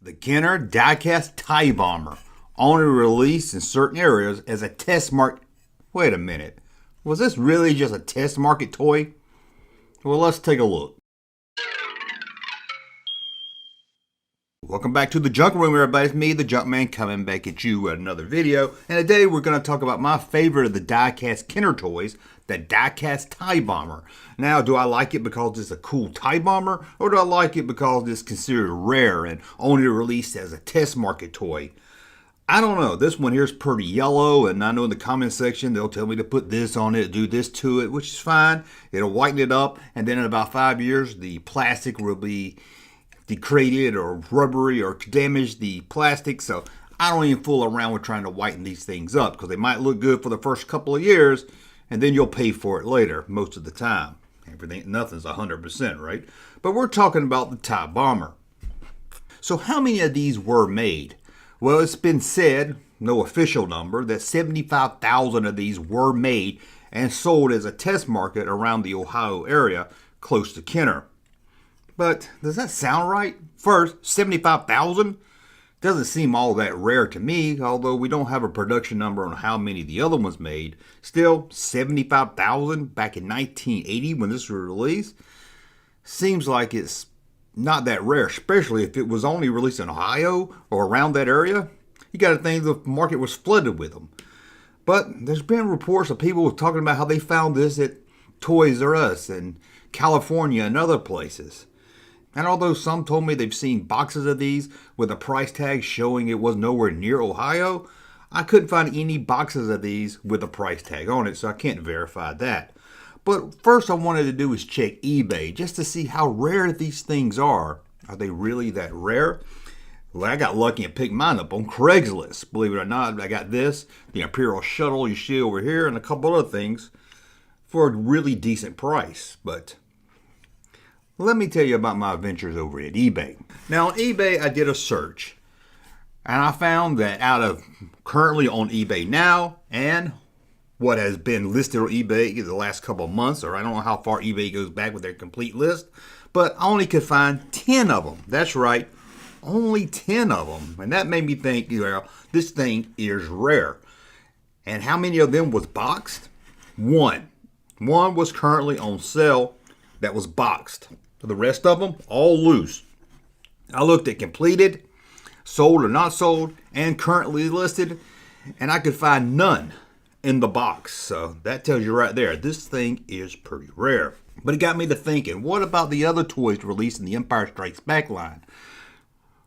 The Kenner diecast tie bomber, only released in certain areas as a test market. Wait a minute. Was this really just a test market toy? Well, let's take a look. Welcome back to the Junk Room, everybody. It's me, the Junkman, coming back at you with another video. And today we're going to talk about my favorite of the diecast Kenner toys, the diecast tie bomber. Now, do I like it because it's a cool tie bomber, or do I like it because it's considered rare and only released as a test market toy? I don't know. This one here is pretty yellow, and I know in the comment section they'll tell me to put this on it, do this to it, which is fine. It'll whiten it up, and then in about 5 years, the plastic will be degraded or rubbery or damage the plastic. So I don't even fool around with trying to whiten these things up, because they might look good for the first couple of years, and then you'll pay for it later most of the time. Nothing's 100%, right? But we're talking about the tie bomber. So how many of these were made? Well, it's been said, no official number, that 75,000 of these were made and sold as a test market around the Ohio area close to Kenner. But does that sound right? First, 75,000 doesn't seem all that rare to me, although we don't have a production number on how many the other ones made. Still, 75,000 back in 1980 when this was released seems like it's not that rare, especially if it was only released in Ohio or around that area. You got to think the market was flooded with them. But there's been reports of people talking about how they found this at Toys R Us in California and other places. And although some told me they've seen boxes of these with a price tag showing it was nowhere near Ohio, I couldn't find any boxes of these with a price tag on it, so I can't verify that. But first I wanted to do is check eBay just to see how rare these things are. Are they really that rare? Well, I got lucky and picked mine up on Craigslist. Believe it or not, I got this, the Imperial Shuttle you see over here, and a couple other things for a really decent price. But let me tell you about my adventures over at eBay. Now on eBay, I did a search, and I found that out of currently on eBay now and what has been listed on eBay the last couple of months, or I don't know how far eBay goes back with their complete list, but I only could find 10 of them. That's right, only 10 of them. And that made me think, well, this thing is rare. And how many of them was boxed? One. One was currently on sale that was boxed. The rest of them, all loose. I looked at completed, sold or not sold, and currently listed, and I could find none in the box. So that tells you right there, this thing is pretty rare. But it got me to thinking, what about the other toys released in the Empire Strikes Back line?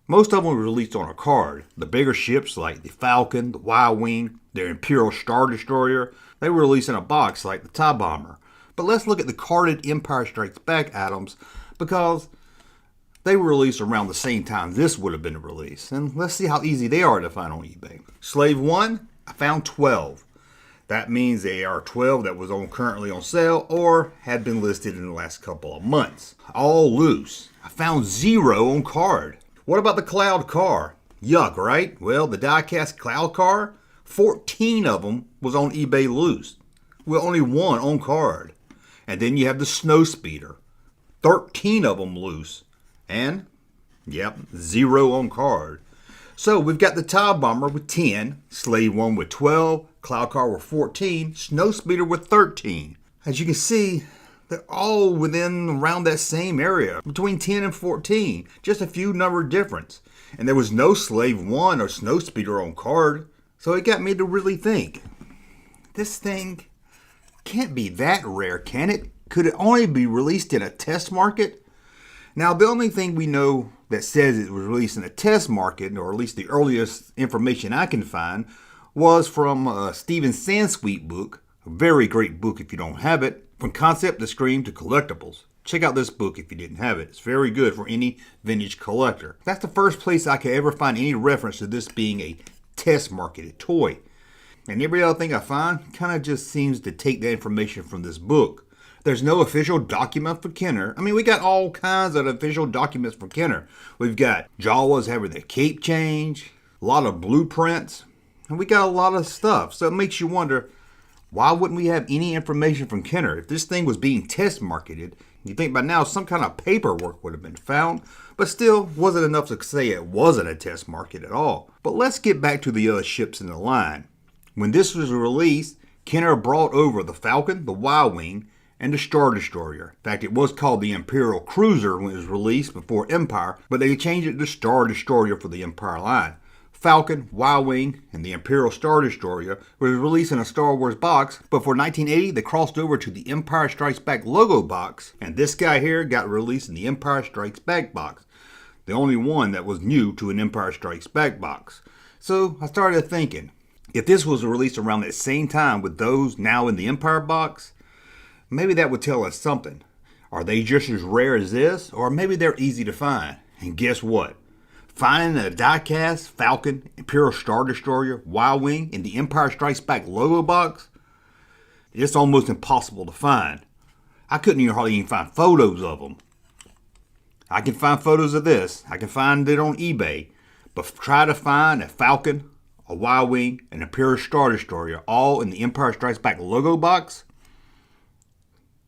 Most of them were released on a card. The bigger ships like the Falcon, the Y-Wing, their Imperial Star Destroyer, they were released in a box like the tie bomber. But let's look at the carded Empire Strikes Back items, because they were released around the same time this would have been released. And let's see how easy they are to find on eBay. Slave 1, I found 12. That means they are 12 that was currently on sale or had been listed in the last couple of months. All loose. I found 0 on card. What about the Cloud car? Yuck, right? Well, the diecast Cloud car, 14 of them was on eBay loose, with only 1 on card. And then you have the Snow Speeder, 13 of them loose, and, yep, 0 on card. So we've got the tie bomber with 10, Slave 1 with 12, Cloud car with 14, Snow Speeder with 13. As you can see, they're all within around that same area, between 10 and 14, just a few number difference. And there was no Slave 1 or Snow Speeder on card, so it got me to really think, this thing can't be that rare, can it? Could it only be released in a test market? Now, the only thing we know that says it was released in a test market, or at least the earliest information I can find, was from Steven Sansweet book, a very great book if you don't have it, From Concept to Scream to Collectibles. Check out this book if you didn't have it. It's very good for any vintage collector. That's the first place I could ever find any reference to this being a test marketed toy. And every other thing I find kind of just seems to take that information from this book. There's no official document for Kenner. I mean, we got all kinds of official documents for Kenner. We've got Jawas having their cape change, a lot of blueprints, and we got a lot of stuff. So it makes you wonder, why wouldn't we have any information from Kenner? If this thing was being test marketed, You think by now some kind of paperwork would have been found, but still wasn't enough to say it wasn't a test market at all. But let's get back to the other ships in the line. When this was released, Kenner brought over the Falcon, the Y-Wing, and the Star Destroyer. In fact, it was called the Imperial Cruiser when it was released before Empire, but they changed it to Star Destroyer for the Empire line. Falcon, Y-Wing, and the Imperial Star Destroyer was released in a Star Wars box, but for 1980 they crossed over to the Empire Strikes Back logo box, and this guy here got released in the Empire Strikes Back box. The only one that was new to an Empire Strikes Back box. So I started thinking, if this was released around that same time with those now in the Empire box, maybe that would tell us something. Are they just as rare as this, or maybe they're easy to find? And guess what? Finding a die-cast Falcon, Imperial Star Destroyer, Y-Wing in the Empire Strikes Back logo box, it's almost impossible to find. I couldn't hardly even find photos of them. I can find photos of this. I can find it on eBay. But try to find a Falcon, a Y-Wing, an Imperial Star Destroyer, all in the Empire Strikes Back logo box,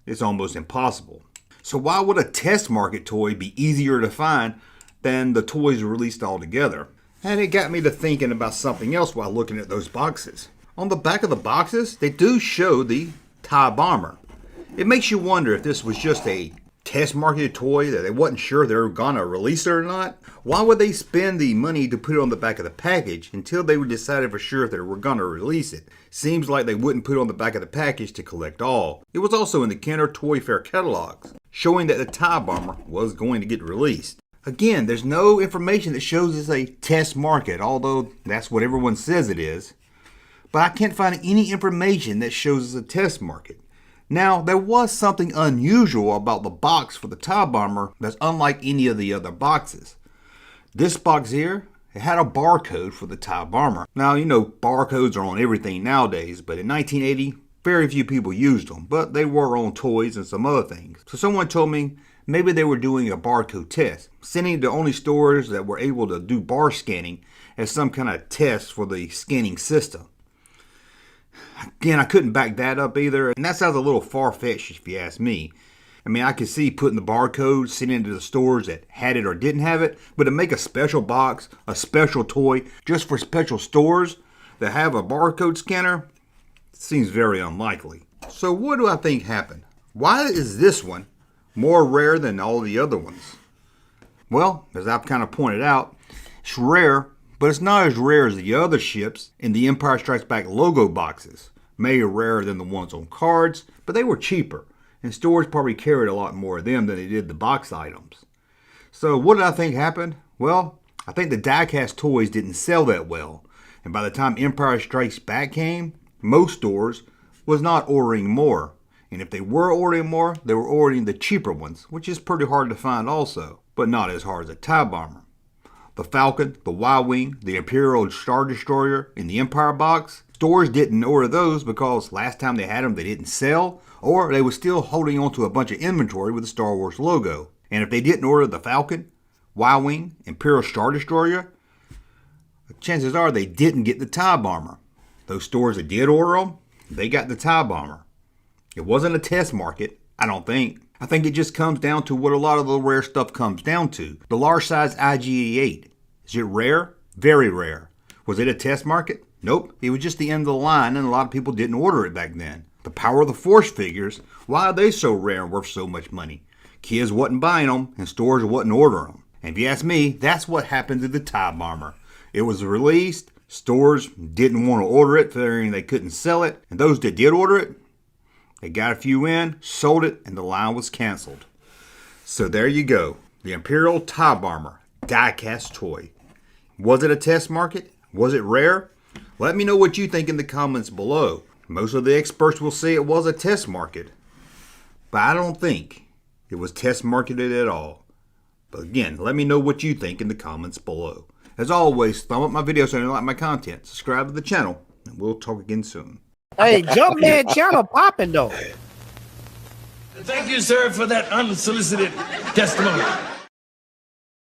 it's almost impossible. So why would a test market toy be easier to find than the toys released altogether? And it got me to thinking about something else while looking at those boxes. On the back of the boxes, they do show the TIE Bomber. It makes you wonder if this was just a test marketed toy that they wasn't sure they were gonna release it or not. Why would they spend the money to put it on the back of the package until they were decided for sure if they were gonna release it? Seems like they wouldn't put it on the back of the package to collect all. It was also in the Kenner Toy Fair catalogs, showing that the TIE Bomber was going to get released. Again, there's no information that shows it's a test market, although that's what everyone says it is. But I can't find any information that shows it's a test market. Now, there was something unusual about the box for the TIE Bomber that's unlike any of the other boxes. This box here, it had a barcode for the TIE Bomber. Now, you know, barcodes are on everything nowadays, but in 1980, very few people used them, but they were on toys and some other things. So someone told me maybe they were doing a barcode test, sending it to only stores that were able to do bar scanning as some kind of test for the scanning system. Again, I couldn't back that up either, and that sounds a little far-fetched if you ask me. I mean, I could see putting the barcode, sending it to the stores that had it or didn't have it, but to make a special box, a special toy, just for special stores that have a barcode scanner, seems very unlikely. So what do I think happened? Why is this one more rare than all the other ones? Well, as I've kind of pointed out, it's rare, but it's not as rare as the other ships in the Empire Strikes Back logo boxes. Maybe rarer than the ones on cards, but they were cheaper, and stores probably carried a lot more of them than they did the box items. So what did I think happened? Well, I think the die-cast toys didn't sell that well, and by the time Empire Strikes Back came, most stores was not ordering more. And if they were ordering more, they were ordering the cheaper ones, which is pretty hard to find also, but not as hard as a TIE Bomber. The Falcon, the Y-Wing, the Imperial Star Destroyer in the Empire box, stores didn't order those because last time they had them they didn't sell, or they were still holding on to a bunch of inventory with the Star Wars logo. And if they didn't order the Falcon, Y-Wing, Imperial Star Destroyer, chances are they didn't get the TIE Bomber. Those stores that did order them, they got the TIE Bomber. It wasn't a test market, I don't think. I think it just comes down to what a lot of the rare stuff comes down to. The large size IG-88. Is it rare? Very rare. Was it a test market? Nope. It was just the end of the line and a lot of people didn't order it back then. The Power of the Force figures, why are they so rare and worth so much money? Kids wasn't buying them and stores wasn't ordering them. And if you ask me, that's what happened to the TIE Bomber. It was released, stores didn't want to order it, figuring they couldn't sell it, and those that did order it, they got a few in, sold it, and the line was canceled. So there you go. The Imperial TIE Bomber die-cast toy. Was it a test market? Was it rare? Let me know what you think in the comments below. Most of the experts will say it was a test market, but I don't think it was test marketed at all. But again, let me know what you think in the comments below. As always, thumb up my videos so you like my content. Subscribe to the channel, and we'll talk again soon. Hey, Junkman channel popping though. Thank you, sir, for that unsolicited testimony.